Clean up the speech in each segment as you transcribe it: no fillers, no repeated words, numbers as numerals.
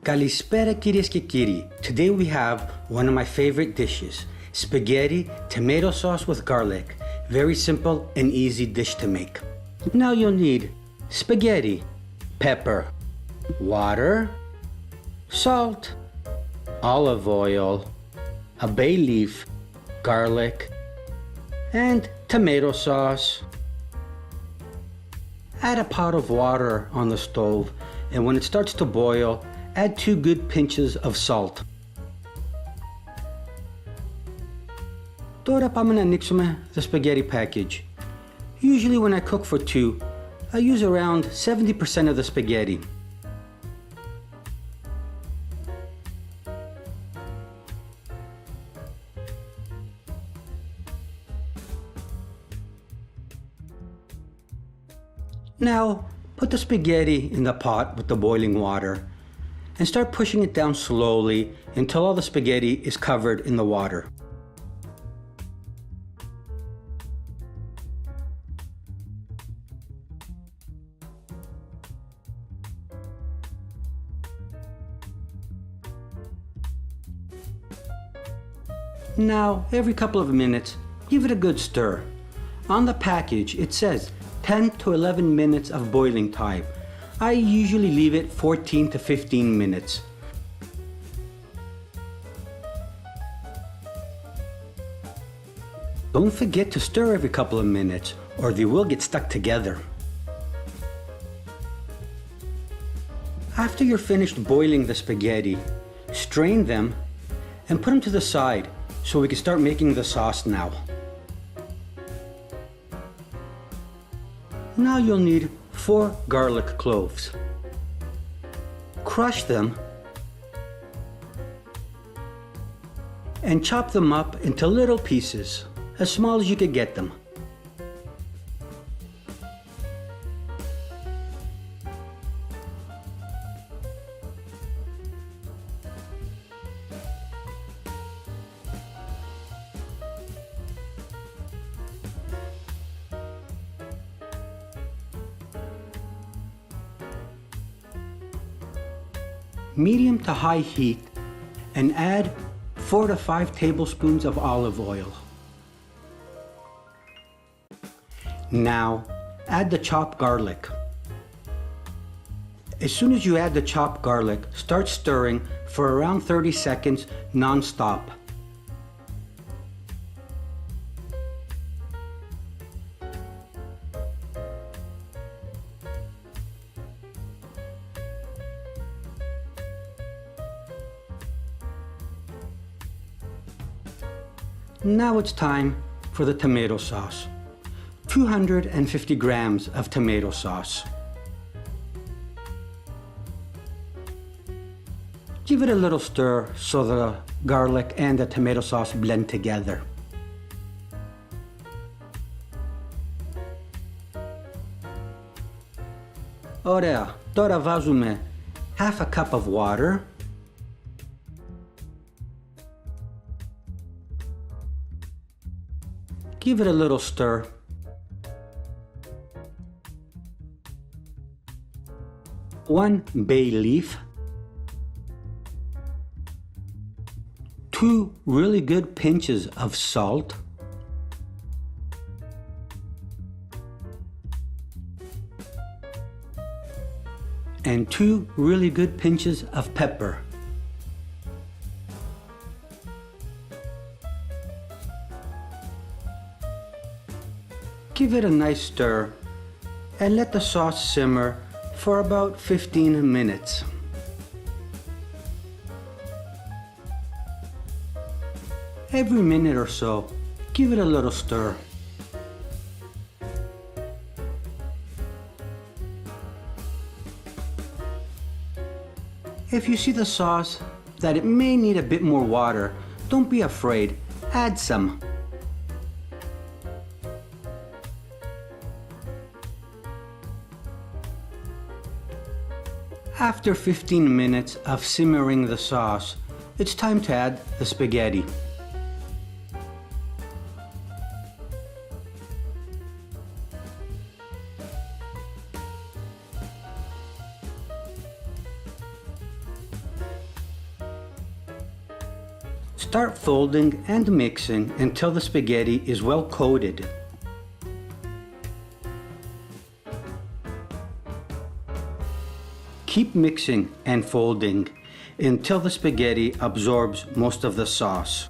Kalispera κυρίες και κύριοι. Today we have one of my favorite dishes, spaghetti tomato sauce with garlic. Very simple and easy dish to make. Now you'll need spaghetti, pepper, water, salt, olive oil, a bay leaf, garlic, and tomato sauce. Add a pot of water on the stove, and when it starts to boil, add 2 good pinches of salt. Τώρα πάμε να ανοίξουμε the spaghetti package. Usually when I cook for 2, I use around 70% of the spaghetti. Now, put the spaghetti in the pot with the boiling water and start pushing it down slowly until all the spaghetti is covered in the water. Now, every couple of minutes, give it a good stir. On the package, it says 10 to 11 minutes of boiling time. I usually leave it 14 to 15 minutes. Don't forget to stir every couple of minutes or they will get stuck together. After you're finished boiling the spaghetti, strain them and put them to the side so we can start making the sauce now. Now you'll need 4 garlic cloves. Crush them and chop them up into little pieces, as small as you could get them. Medium to high heat and add 4 to 5 tablespoons of olive oil. Now add the chopped garlic. As soon as you add the chopped garlic, start stirring for around 30 seconds non-stop. Now it's time for the tomato sauce. 250 grams of tomato sauce. Give it a little stir so the garlic and the tomato sauce blend together. Ωραία, τώρα βάζουμε half a cup of water. Give it a little stir. One bay leaf. 2 really good pinches of salt. And 2 really good pinches of pepper. Give it a nice stir and let the sauce simmer for about 15 minutes. Every minute or so, give it a little stir. If you see the sauce that it may need a bit more water, don't be afraid, add some. After 15 minutes of simmering the sauce, it's time to add the spaghetti. Start folding and mixing until the spaghetti is well coated. Keep mixing and folding until the spaghetti absorbs most of the sauce.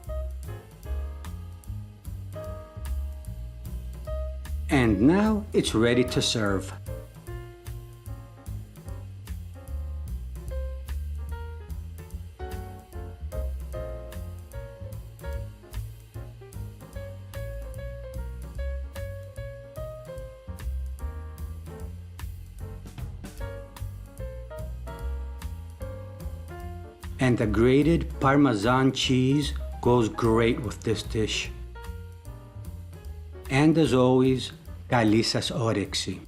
And now it's ready to serve. And the grated Parmesan cheese goes great with this dish. And as always, καλή σας όρεξη.